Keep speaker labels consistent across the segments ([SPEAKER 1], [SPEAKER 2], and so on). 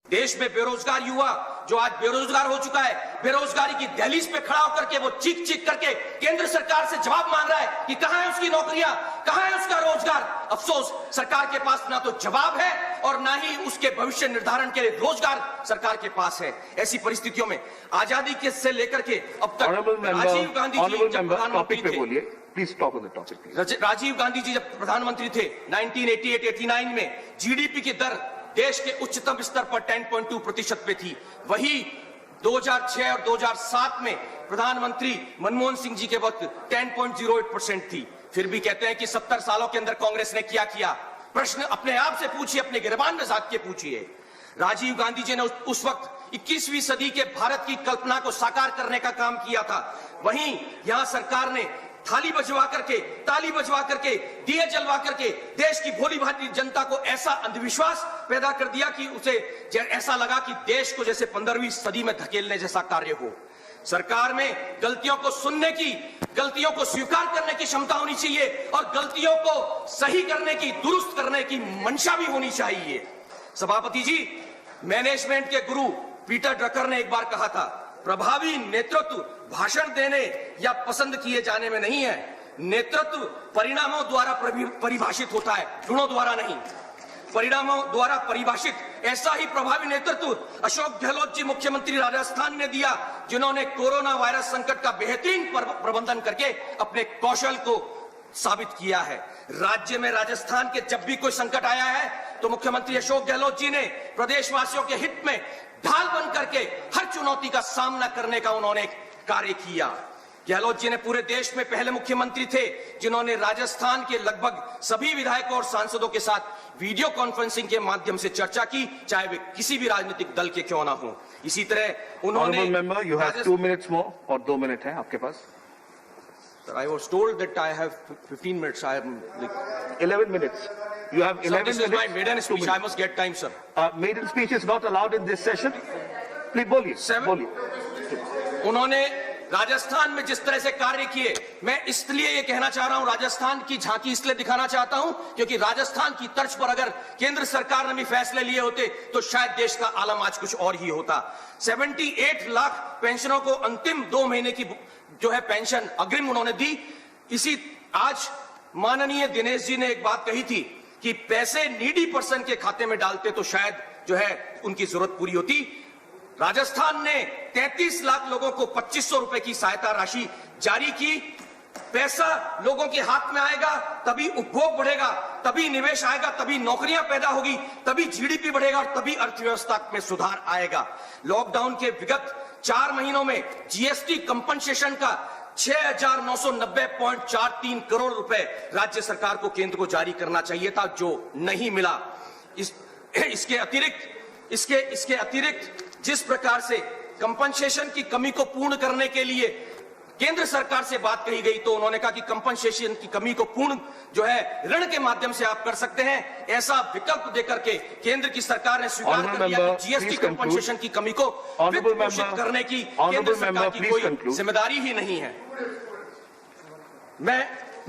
[SPEAKER 1] देश में बेरोजगार युवा जो आज बेरोजगार हो चुका है, बेरोजगारी की दहलीज पे खड़ा होकर के वो चीख चीख करके केंद्र सरकार से जवाब मांग रहा है कि कहां है उसकी नौकरियां, कहां है उसका रोजगार। अफसोस सरकार के पास ना तो जवाब है और ना ही उसके भविष्य निर्धारण के लिए रोजगार सरकार के पास है। ऐसी परिस्थितियों में आजादी के से लेकर के अब तक राजीव गांधी जी जब प्रधानमंत्री थे,
[SPEAKER 2] please talk on the topic.
[SPEAKER 1] Rajiv Gandhi ji जब प्रधानमंत्री थे 1988-89 में जीडीपी की दर देश के उच्चतम स्तर पर 10.2% पे थी। वही 2006 और 2007 में प्रधानमंत्री मनमोहन सिंह जी के वक्त 10.08% थी। फिर भी कहते हैं कि 70 सालों के अंदर कांग्रेस ने क्या किया। प्रश्न अपने आप से पूछिए, अपने गिरबान में झांक के पूछिए। राजीव गांधी जी ने उस वक्त 21वीं सदी के भारत की कल्पना को साकार करने का काम किया था। वहीं यहां सरकार ने ताली बजवा करके दिए जलवा करके देश की भोली भाली जनता को ऐसा अंधविश्वास पैदा कर दिया कि उसे ऐसा लगा कि देश को जैसे 15वीं सदी में धकेलने जैसा कार्य हो। सरकार में गलतियों को सुनने की, गलतियों को स्वीकार करने की क्षमता होनी चाहिए और गलतियों को सही करने की, दुरुस्त करने की मंशा भी होनी चाहिए। सभापति जी, मैनेजमेंट के गुरु पीटर ड्रकर ने एक बार कहा था, प्रभावी नेतृत्व भाषण देने या पसंद किए जाने में नहीं है, नेतृत्व परिणामों द्वारा परिभाषित होता है, गुणों द्वारा नहीं। परिणामों द्वारा परिभाषित ऐसा ही प्रभावी नेतृत्व अशोक गहलोत जी मुख्यमंत्री राजस्थान ने दिया, जिन्होंने कोरोना वायरस संकट का बेहतरीन प्रबंधन करके अपने कौशल को साबित किया है। राज्य में राजस्थान के जब भी कोई संकट आया है तो मुख्यमंत्री अशोक गहलोत जी ने प्रदेशवासियों के हित में ढाल बन करके हर चुनौती का सामना करने का उन्होंने कार्य किया। गहलोत जी ने पूरे देश में पहले मुख्यमंत्री थे जिन्होंने राजस्थान के लगभग सभी विधायकों और सांसदों के साथ वीडियो कॉन्फ्रेंसिंग के माध्यम से चर्चा की, चाहे वे किसी भी राजनीतिक दल के क्यों ना हो। इसी तरह उन्होंने
[SPEAKER 2] यू हैव 2 मिनट्स मोर और 2 मिनट है आपके पास।
[SPEAKER 1] I was told that I have 15 minutes. I am
[SPEAKER 2] 11 minutes. You have 11 minutes.
[SPEAKER 1] This is my maiden speech. I must get time, sir.
[SPEAKER 2] Maiden speech is not allowed in this session. Please बोलिए।
[SPEAKER 1] उन्होंने राजस्थान में जिस तरह से कार्य किए, मैं इसलिए ये कहना चाह रहा हूं, राजस्थान की झांकी इसलिए दिखाना चाहता हूं क्योंकि राजस्थान की तर्ज पर अगर केंद्र सरकार ने भी फैसले लिए होते तो शायद देश का आलम आज कुछ और ही होता। 78 लाख पेंशनों को अंतिम 2 महीने की जो है पेंशन अग्रिम उन्होंने दी। इसी आज माननीय दिनेश जी ने एक बात कही थी कि पैसे नीडी पर्सन के खाते में डालते तो शायद जो है उनकी जरूरत पूरी होती। राजस्थान ने 33 लाख लोगों को 2500 रुपए की सहायता राशि जारी की। पैसा लोगों के हाथ में आएगा तभी उपभोग बढ़ेगा, तभी निवेश आएगा, तभी नौकरियां पैदा होगी, तभी जीडीपी बढ़ेगा और तभी अर्थव्यवस्था में सुधार आएगा। लॉकडाउन के विगत 4 महीनों में जीएसटी कंपनसेशन का 6,990.43 करोड़ रुपए राज्य सरकार को केंद्र को जारी करना चाहिए था, जो नहीं मिला। इसके अतिरिक्त जिस प्रकार से कंपनसेशन की कमी को पूर्ण करने के लिए केंद्र सरकार से बात कही गई तो उन्होंने कहा कि कंपनसेशन की कमी को पूर्ण जो है ऋण के माध्यम से आप कर सकते हैं। ऐसा विकल्प देकर के केंद्र की सरकार ने स्वीकार कर लिया कि जीएसटी कंपनसेशन की कमी को वित्तपोषित करने की केंद्र सरकार की कोई जिम्मेदारी ही नहीं है।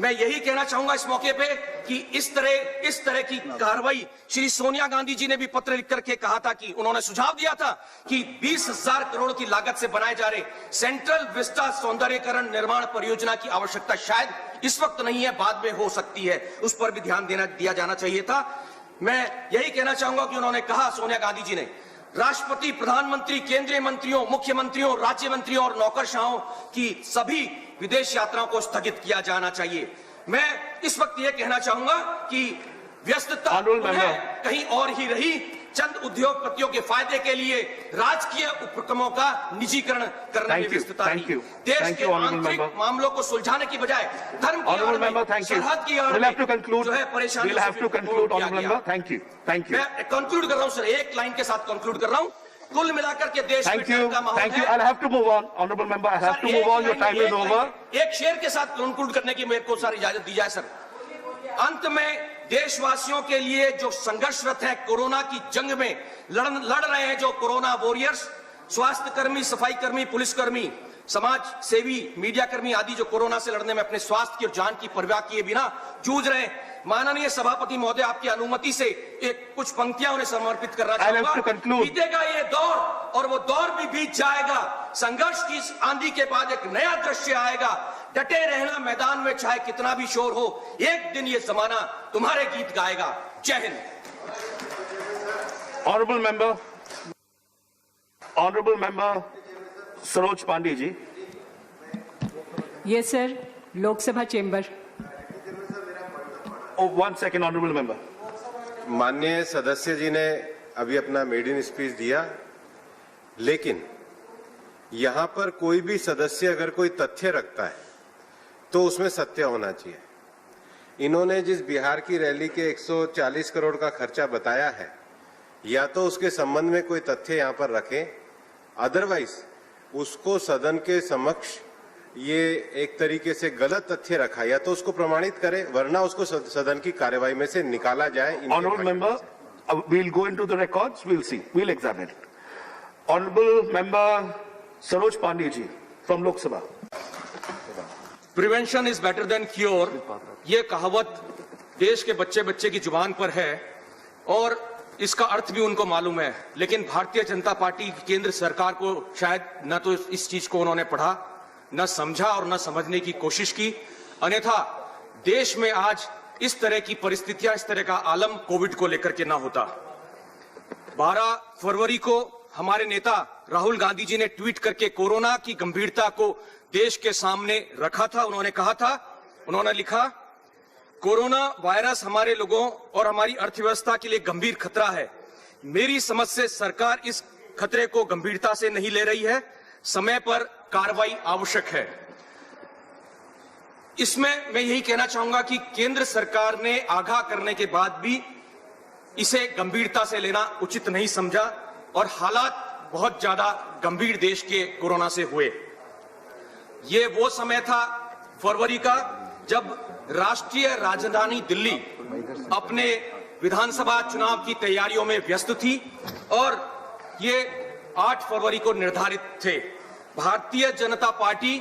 [SPEAKER 1] मैं यही कहना चाहूंगा इस मौके पे कि इस तरह की कार्रवाई श्री सोनिया गांधी जी ने भी पत्र लिख करके कहा था कि उन्होंने सुझाव दिया था कि 20,000 करोड़ की लागत से बनाए जा रहे सेंट्रल विस्टा सौंदर्यीकरण निर्माण परियोजना की आवश्यकता शायद इस वक्त नहीं है, बाद में हो सकती है, उस पर भी ध्यान दिया जाना चाहिए था। मैं यही कहना चाहूंगा कि उन्होंने कहा, सोनिया गांधी जी ने, राष्ट्रपति, प्रधानमंत्री, केंद्रीय मंत्रियों, मुख्यमंत्रियों, राज्य मंत्रियों और नौकरशाहों की सभी विदेश यात्राओं को स्थगित किया जाना चाहिए। मैं इस वक्त यह कहना चाहूंगा कि व्यस्तता कहीं और ही रही, चंद उद्योगपतियों के फायदे के लिए राजकीय उपक्रमों का निजीकरण करने में व्यस्तता रही। देश के आंतरिक मामलों को सुलझाने की बजाय धर्म की आड़ में, सरहद की आड़ में जो है परेशानी। मैं कंक्लूड कर रहा हूं सर, एक लाइन के साथ कंक्लूड कर रहा हूं। कुल मिलाकर के देश में का माहौल है।
[SPEAKER 2] I'll have to move on, honorable member. I have to move on. Your time is over.
[SPEAKER 1] एक शेर के साथ कंक्लूड करने की मेरे को सर इजाजत दी जाए सर। अंत में देशवासियों के लिए जो संघर्षरत है, कोरोना की जंग में लड़ रहे हैं जो कोरोना वॉरियर्स, स्वास्थ्य कर्मी, सफाई कर्मी, पुलिसकर्मी, समाज सेवी, मीडियाकर्मी आदि जो कोरोना से लड़ने में अपने स्वास्थ्य की और जान की परवाह किए बिना जूझ रहे हैं। माननीय सभापति महोदय, आपकी अनुमति से एक कुछ पंक्तियां उन्हें समर्पित करना चाहूंगा। बीतेगा ये दौर और वो दौर भी बीत जाएगा। संघर्ष की इस आंधी के बाद एक नया दृश्य आएगा। डटे रहना मैदान में, चाहे कितना भी शोर हो, एक दिन ये जमाना तुम्हारे गीत गाएगा। जय Hind.
[SPEAKER 2] Honorable member Saroj Pandey ji.
[SPEAKER 3] Yes, sir. Lok Sabha chamber.
[SPEAKER 2] Oh, 1 second, honorable member.
[SPEAKER 4] माननीय सदस्य जी ने अभी अपना मेडिन स्पीच दिया, लेकिन यहां पर कोई भी सदस्य अगर कोई तथ्य रखता है तो उसमें सत्य होना चाहिए। इन्होंने जिस बिहार की रैली के 140 करोड़ का खर्चा बताया है, या तो उसके संबंध में कोई तथ्य यहां पर रखें, अदरवाइज उसको सदन के समक्ष ये एक तरीके से गलत तथ्य रखा, या तो उसको प्रमाणित करें, वरना उसको सदन की कार्यवाही में से निकाला जाए।
[SPEAKER 2] Honorable member, we'll go into the records, we'll see, we'll examine it. Honorable member Saroj Pandey ji from Lok Sabha.
[SPEAKER 1] Prevention is better than cure, ये कहावत देश के बच्चे बच्चे की जुबान पर है और इसका अर्थ भी उनको मालूम है। लेकिन भारतीय जनता पार्टी केंद्र सरकार को शायद न तो इस चीज को उन्होंने पढ़ा, न समझा और न समझने की कोशिश की। अन्यथा देश में आज इस तरह की परिस्थितियां, इस तरह का आलम कोविड को लेकर के ना होता। 12 फरवरी को हमारे नेता राहुल गांधी जी ने ट्वीट करके कोरोना की गंभीरता को देश के सामने रखा था। उन्होंने कहा था, उन्होंने लिखा, कोरोना वायरस हमारे लोगों और हमारी अर्थव्यवस्था के लिए गंभीर खतरा है। मेरी समझ से सरकार इस खतरे को गंभीरता से नहीं ले रही है। समय पर कार्रवाई आवश्यक है। इसमें मैं यही कहना चाहूंगा कि केंद्र सरकार ने आगाह करने के बाद भी इसे गंभीरता से लेना उचित नहीं समझा और हालात बहुत ज्यादा गंभीर देश के कोरोना से हुए। ये वो समय था फरवरी का जब राष्ट्रीय राजधानी दिल्ली अपने विधानसभा चुनाव की तैयारियों में व्यस्त थी और ये 8 फरवरी को निर्धारित थे। भारतीय जनता पार्टी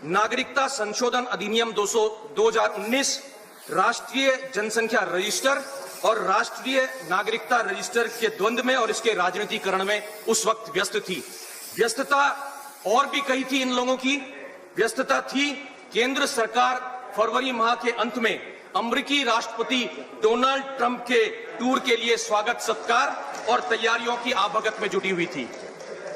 [SPEAKER 1] नागरिकता संशोधन अधिनियम 2019, राष्ट्रीय जनसंख्या रजिस्टर और राष्ट्रीय नागरिकता रजिस्टर के द्वंद्व में और इसके राजनीतिकरण में उस वक्त व्यस्त थी। व्यस्तता और भी कही थी इन लोगों की। व्यस्तता थी केंद्र सरकार फरवरी माह के अंत में अमेरिकी राष्ट्रपति डोनाल्ड ट्रंप के टूर के लिए स्वागत सत्कार और तैयारियों की आवभगत में जुटी हुई थी।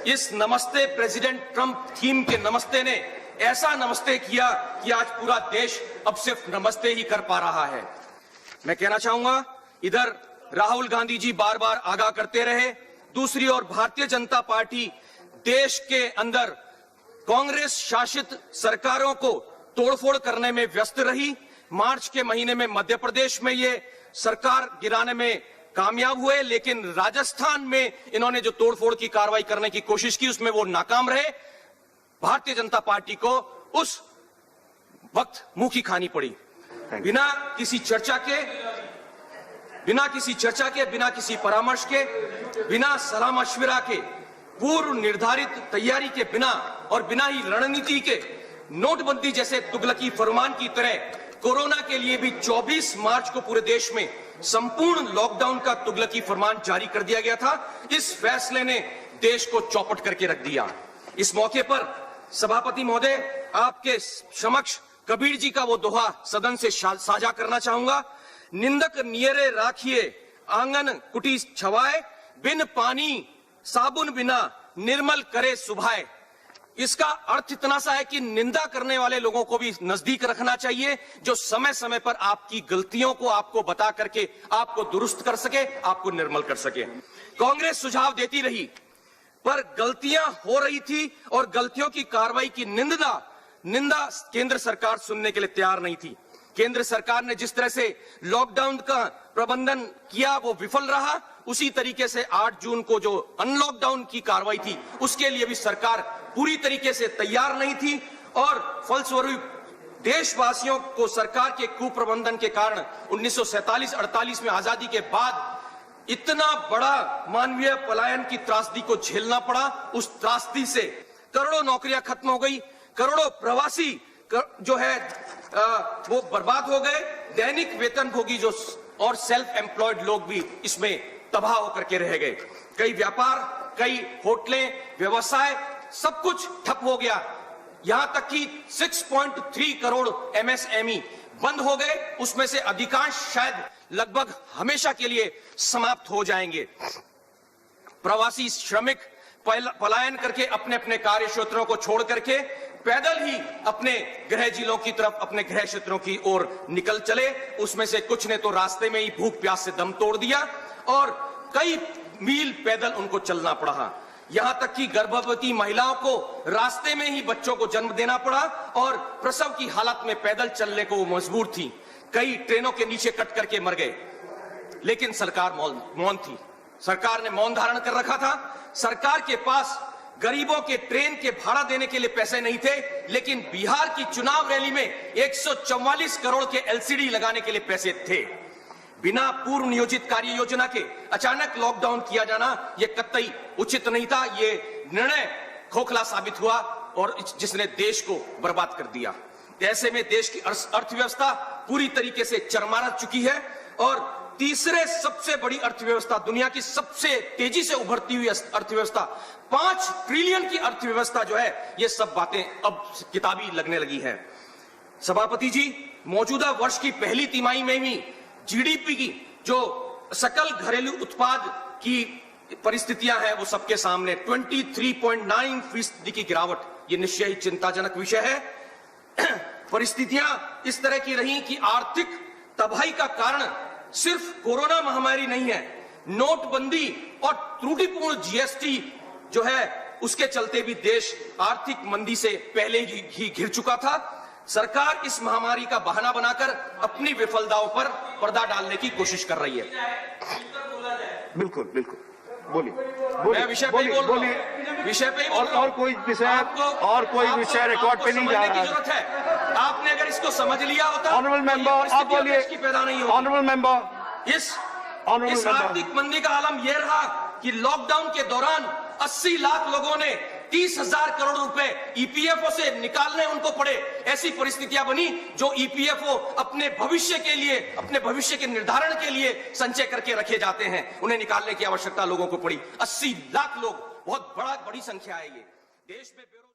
[SPEAKER 1] इस नमस्ते प्रेसिडेंट ट्रंप थीम के नमस्ते ने ऐसा नमस्ते किया कि आज पूरा देश अब सिर्फ नमस्ते ही कर पा रहा है। मैं कहना चाहूंगा, इधर राहुल गांधी जी बार बार आगाह करते रहे, दूसरी ओर भारतीय जनता पार्टी देश के अंदर कांग्रेस शासित सरकारों को तोड़फोड़ करने में व्यस्त रही। मार्च के महीने में मध्य प्रदेश में ये सरकार गिराने में कामयाब हुए, लेकिन राजस्थान में इन्होंने जो तोड़फोड़ की कार्रवाई करने की कोशिश की उसमें वो नाकाम रहे। भारतीय जनता पार्टी को उस वक्त मुंह की खानी पड़ी। बिना किसी चर्चा के, बिना किसी परामर्श के, बिना सलाह मशविरा के, पूर्व निर्धारित तैयारी के बिना और बिना ही रणनीति के नोटबंदी जैसे तुगलकी फरमान की तरह कोरोना के लिए भी 24 मार्च को पूरे देश में संपूर्ण लॉकडाउन का तुगलकी फरमान जारी कर दिया गया था। इस फैसले ने देश को चौपट करके रख दिया। इस मौके पर सभापति महोदय, आपके समक्ष कबीर जी का वो दोहा सदन से साझा करना चाहूंगा। निंदक नियरे राखिए आंगन कुटी छवाए, बिन पानी साबुन बिना निर्मल करे सुभाए। इसका अर्थ इतना सा है कि निंदा करने वाले लोगों को भी नजदीक रखना चाहिए, जो समय समय पर आपकी गलतियों को आपको बता करके आपको दुरुस्त कर सके, आपको निर्मल कर सके। कांग्रेस सुझाव देती रही, पर गलतियां हो रही थी और गलतियों की कार्रवाई की निंदा केंद्र सरकार सुनने के लिए तैयार नहीं थी। केंद्र सरकार ने जिस तरह से लॉकडाउन का प्रबंधन किया वो विफल रहा। उसी तरीके से 8 जून को जो अनलॉकडाउन की कार्रवाई थी उसके लिए भी सरकार पूरी तरीके से तैयार नहीं थी और फलस्वरूप देशवासियों को सरकार के कुप्रबंधन के कारण 1947-48 में आजादी के बाद इतना बड़ा मानवीय पलायन की त्रासदी को झेलना पड़ा। उस त्रासदी से करोड़ों नौकरियां खत्म हो गई, करोड़ों प्रवासी जो है वो बर्बाद हो गए, दैनिक वेतनभोगी जो और सेल्फ एम्प्लॉयड लोग भी इसमें तबाह होकर के रह गए। कई व्यापार, कई होटलें, व्यवसाय सब कुछ ठप हो गया। यहां तक कि 6.3 करोड़ एमएसएमई बंद हो गए, उसमें से अधिकांश शायद लगभग हमेशा के लिए समाप्त हो जाएंगे। प्रवासी श्रमिक पलायन करके अपने अपने कार्य क्षेत्रों को छोड़ करके पैदल ही अपने गृह जिलों की तरफ, अपने गृह क्षेत्रों की ओर निकल चले। उसमें से कुछ ने तो रास्ते में ही भूख प्यास से दम तोड़ दिया और कई मील पैदल उनको चलना पड़ा। यहां तक कि गर्भवती महिलाओं को रास्ते में ही बच्चों को जन्म देना पड़ा और प्रसव की हालत में पैदल चलने को वो मजबूर थी। कई ट्रेनों के नीचे कट करके मर गए, लेकिन सरकार मौन थी। सरकार ने मौन धारण कर रखा था। सरकार के पास गरीबों के ट्रेन के भाड़ा देने के लिए पैसे नहीं थे, लेकिन बिहार की चुनाव रैली में 144 करोड़ के एलसीडी लगाने के लिए पैसे थे। बिना पूर्व नियोजित कार्य योजना के अचानक लॉकडाउन किया जाना यह कतई उचित नहीं था। यह निर्णय खोखला साबित हुआ और जिसने देश को बर्बाद कर दिया। ऐसे में देश की अर्थव्यवस्था पूरी तरीके से चरमरा चुकी है और तीसरे सबसे बड़ी अर्थव्यवस्था, दुनिया की सबसे तेजी से उभरती हुई अर्थव्यवस्था, 5 ट्रिलियन की अर्थव्यवस्था जो है, ये सब बातें अब किताबी लगने लगी है। सभापति जी, मौजूदा वर्ष की पहली तिमाही में ही जीडीपी की जो सकल घरेलू उत्पाद की परिस्थितियां हैं वो सबके सामने 23.9% की गिरावट, ये निश्चय ही चिंताजनक विषय है। परिस्थितियां इस तरह की रही कि आर्थिक तबाही का कारण सिर्फ कोरोना महामारी नहीं है, नोटबंदी और त्रुटिपूर्ण जीएसटी जो है उसके चलते भी देश आर्थिक मंदी से पहले ही घिर चुका था। सरकार इस महामारी का बहाना बनाकर अपनी विफलताओं पर पर्दा डालने की कोशिश कर रही है।
[SPEAKER 2] बिल्कुल बिल्कुल, बोलिए
[SPEAKER 1] मैं विषय पे ही बोल रहा हूं, विषय पे ही बोल रहा हूं।
[SPEAKER 2] और कोई विषय रिकॉर्ड पे नहीं जा रहा है।
[SPEAKER 1] जरूरत है, आपने अगर इसको समझ लिया होता,
[SPEAKER 2] ऑनरेबल मेंबर, आप बोलिए।
[SPEAKER 1] पैदा नहीं होती।
[SPEAKER 2] ऑनरेबल मेंबर,
[SPEAKER 1] इस आर्थिक मंदी का आलम यह रहा कि लॉकडाउन के दौरान 80 लाख लोगों ने 30,000 करोड़ रुपए ईपीएफओ से निकालने उनको पड़े। ऐसी परिस्थितियां बनी जो ईपीएफओ अपने भविष्य के लिए, अपने भविष्य के निर्धारण के लिए संचय करके रखे जाते हैं, उन्हें निकालने की आवश्यकता लोगों को पड़ी। 80 लाख लोग बहुत बड़ी संख्या है। ये देश में